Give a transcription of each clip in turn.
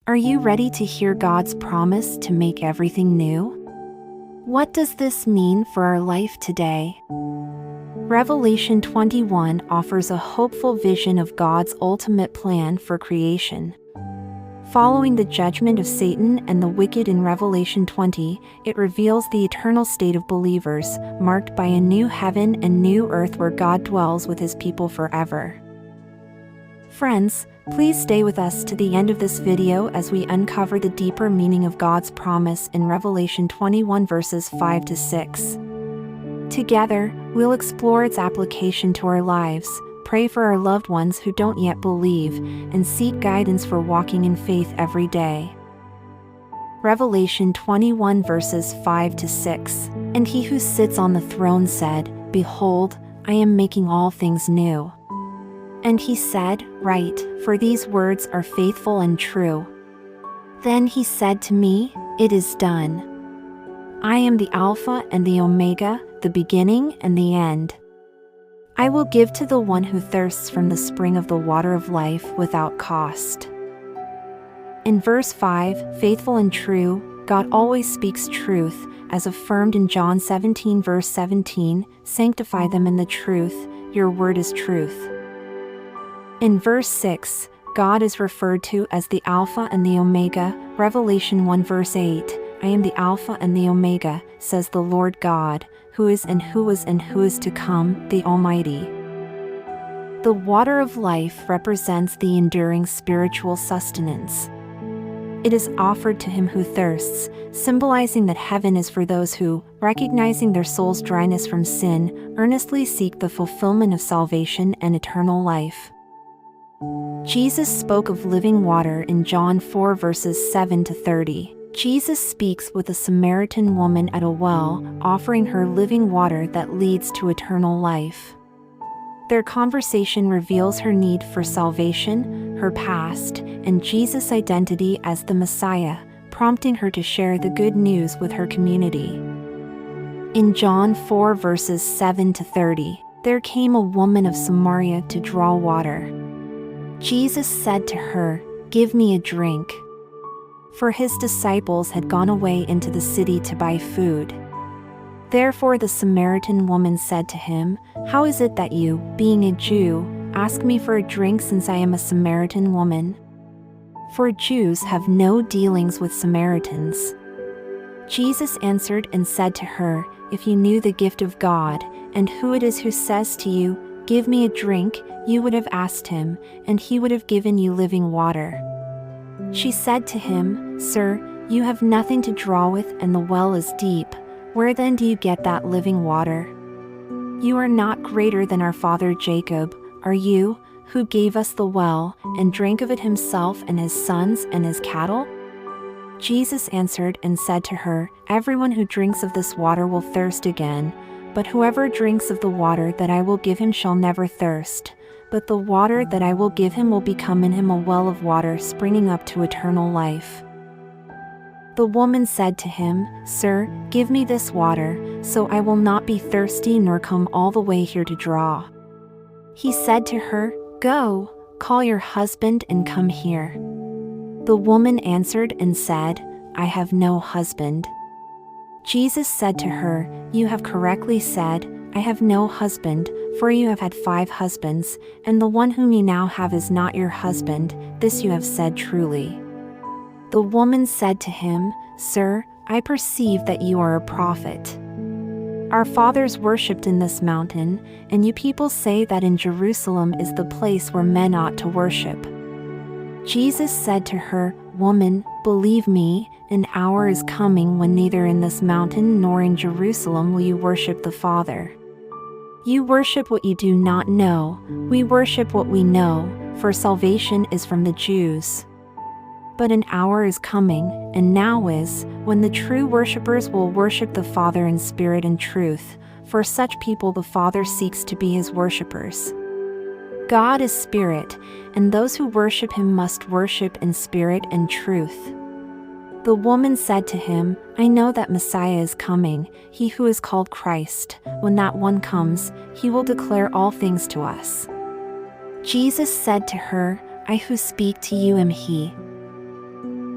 Are you ready to hear God's promise to make everything new? What does this mean for our life today? Revelation 21 offers a hopeful vision of God's ultimate plan for creation. Following the judgment of Satan and the wicked in Revelation 20, it reveals the eternal state of believers, marked by a new heaven and new earth where God dwells with his people forever. Friends, please stay with us to the end of this video as we uncover the deeper meaning of God's promise in Revelation 21 verses 5 to 6. Together, we'll explore its application to our lives, pray for our loved ones who don't yet believe, and seek guidance for walking in faith every day. Revelation 21 verses 5 to 6. And he who sits on the throne said, "Behold, I am making all things new." And he said, "Write, for these words are faithful and true." Then he said to me, "It is done. I am the Alpha and the Omega, the beginning and the end. I will give to the one who thirsts from the spring of the water of life without cost." In verse 5, faithful and true, God always speaks truth, as affirmed in John 17 verse 17, "Sanctify them in the truth, your word is truth." In verse 6, God is referred to as the Alpha and the Omega, Revelation 1 verse 8, "I am the Alpha and the Omega, says the Lord God, who is and who was and who is to come, the Almighty." The water of life represents the enduring spiritual sustenance. It is offered to him who thirsts, symbolizing that heaven is for those who, recognizing their soul's dryness from sin, earnestly seek the fulfillment of salvation and eternal life. Jesus spoke of living water in John 4 verses 7 to 30. Jesus speaks with a Samaritan woman at a well, offering her living water that leads to eternal life. Their conversation reveals her need for salvation, her past, and Jesus' identity as the Messiah, prompting her to share the good news with her community. In John 4 verses 7 to 30, there came a woman of Samaria to draw water. Jesus said to her, "Give me a drink." For his disciples had gone away into the city to buy food. Therefore the Samaritan woman said to him, "How is it that you, being a Jew, ask me for a drink since I am a Samaritan woman? For Jews have no dealings with Samaritans." Jesus answered and said to her, "If you knew the gift of God, and who it is who says to you, 'Give me a drink,' you would have asked him, and he would have given you living water." She said to him, "Sir, you have nothing to draw with and the well is deep. Where then do you get that living water? You are not greater than our father Jacob, are you, who gave us the well, and drank of it himself and his sons and his cattle?" Jesus answered and said to her, "Everyone who drinks of this water will thirst again, but whoever drinks of the water that I will give him shall never thirst. But the water that I will give him will become in him a well of water springing up to eternal life." The woman said to him, "Sir, give me this water, so I will not be thirsty nor come all the way here to draw." He said to her, "Go, call your husband and come here." The woman answered and said, "I have no husband." Jesus said to her, "You have correctly said, 'I have no husband,' for you have had 5 husbands, and the one whom you now have is not your husband, this you have said truly." The woman said to him, "Sir, I perceive that you are a prophet. Our fathers worshipped in this mountain, and you people say that in Jerusalem is the place where men ought to worship." Jesus said to her, "Woman, believe me, an hour is coming when neither in this mountain nor in Jerusalem will you worship the Father. You worship what you do not know, we worship what we know, for salvation is from the Jews. But an hour is coming, and now is, when the true worshippers will worship the Father in spirit and truth, for such people the Father seeks to be his worshippers. God is spirit, and those who worship him must worship in spirit and truth." The woman said to him, "I know that Messiah is coming, he who is called Christ. When that one comes, he will declare all things to us." Jesus said to her, "I who speak to you am he."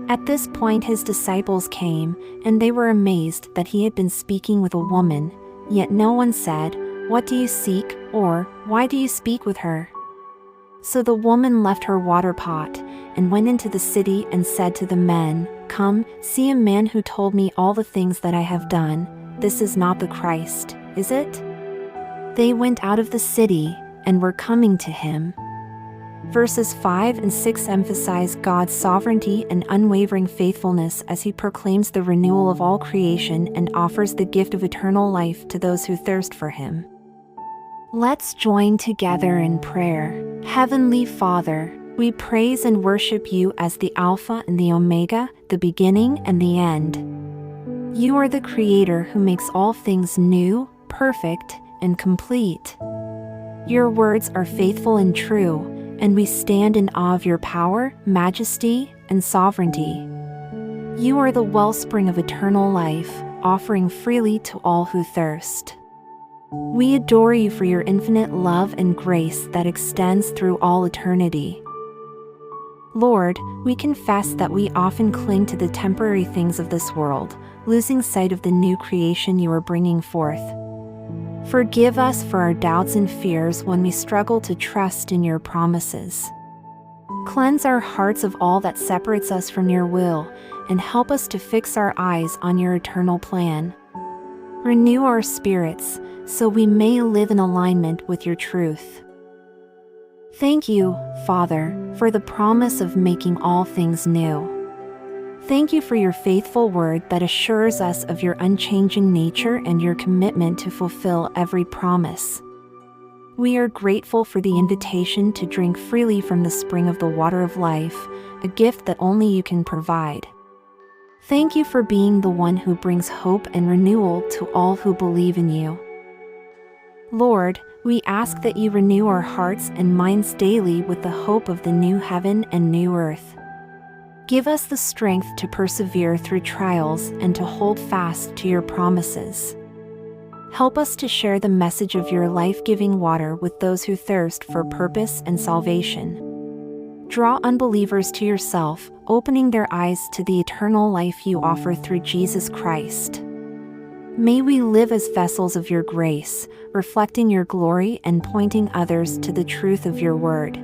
At this point his disciples came, and they were amazed that he had been speaking with a woman, yet no one said, "What do you seek?" or "Why do you speak with her?" So the woman left her water pot, and went into the city and said to the men, "Come, see a man who told me all the things that I have done. This is not the Christ, is it?" They went out of the city, and were coming to him. Verses 5 and 6 emphasize God's sovereignty and unwavering faithfulness as he proclaims the renewal of all creation and offers the gift of eternal life to those who thirst for him. Let's join together in prayer. Heavenly Father, we praise and worship you as the Alpha and the Omega, the beginning and the end. You are the Creator who makes all things new, perfect, and complete. Your words are faithful and true, and we stand in awe of your power, majesty, and sovereignty. You are the wellspring of eternal life, offering freely to all who thirst. We adore you for your infinite love and grace that extends through all eternity. Lord, we confess that we often cling to the temporary things of this world, losing sight of the new creation you are bringing forth. Forgive us for our doubts and fears when we struggle to trust in your promises. Cleanse our hearts of all that separates us from your will, and help us to fix our eyes on your eternal plan. Renew our spirits, so we may live in alignment with your truth. Thank you, Father, for the promise of making all things new. Thank you for your faithful word that assures us of your unchanging nature and your commitment to fulfill every promise. We are grateful for the invitation to drink freely from the spring of the water of life, a gift that only you can provide. Thank you for being the one who brings hope and renewal to all who believe in you. Lord, we ask that you renew our hearts and minds daily with the hope of the new heaven and new earth. Give us the strength to persevere through trials and to hold fast to your promises. Help us to share the message of your life-giving water with those who thirst for purpose and salvation. Draw unbelievers to yourself, opening their eyes to the eternal life you offer through Jesus Christ. May we live as vessels of your grace, reflecting your glory and pointing others to the truth of your word.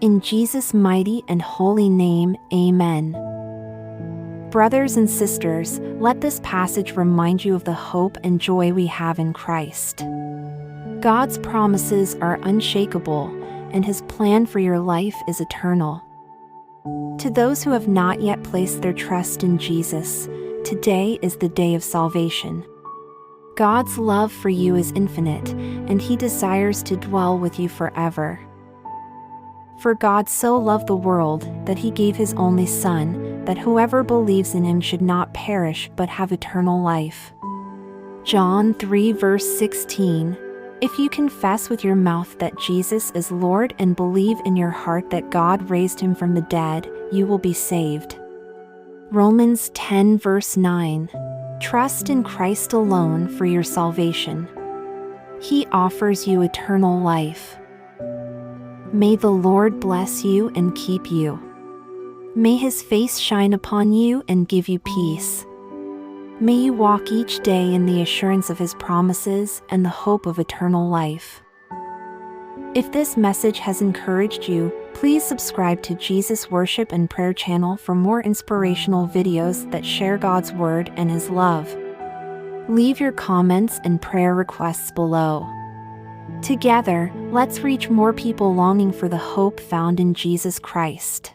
In Jesus' mighty and holy name, amen. Brothers and sisters, let this passage remind you of the hope and joy we have in Christ. God's promises are unshakable, and his plan for your life is eternal. To those who have not yet placed their trust in Jesus, today is the day of salvation. God's love for you is infinite, and he desires to dwell with you forever. For God so loved the world that he gave his only Son, that whoever believes in him should not perish but have eternal life. John 3 verse 16. If you confess with your mouth that Jesus is Lord and believe in your heart that God raised him from the dead, you will be saved. Romans 10 verse 9. Trust in Christ alone for your salvation. He offers you eternal life. May the Lord bless you and keep you. May his face shine upon you and give you peace. May you walk each day in the assurance of his promises and the hope of eternal life. If this message has encouraged you, please subscribe to Jesus Worship and Prayer channel for more inspirational videos that share God's word and his love. Leave your comments and prayer requests below. Together, let's reach more people longing for the hope found in Jesus Christ.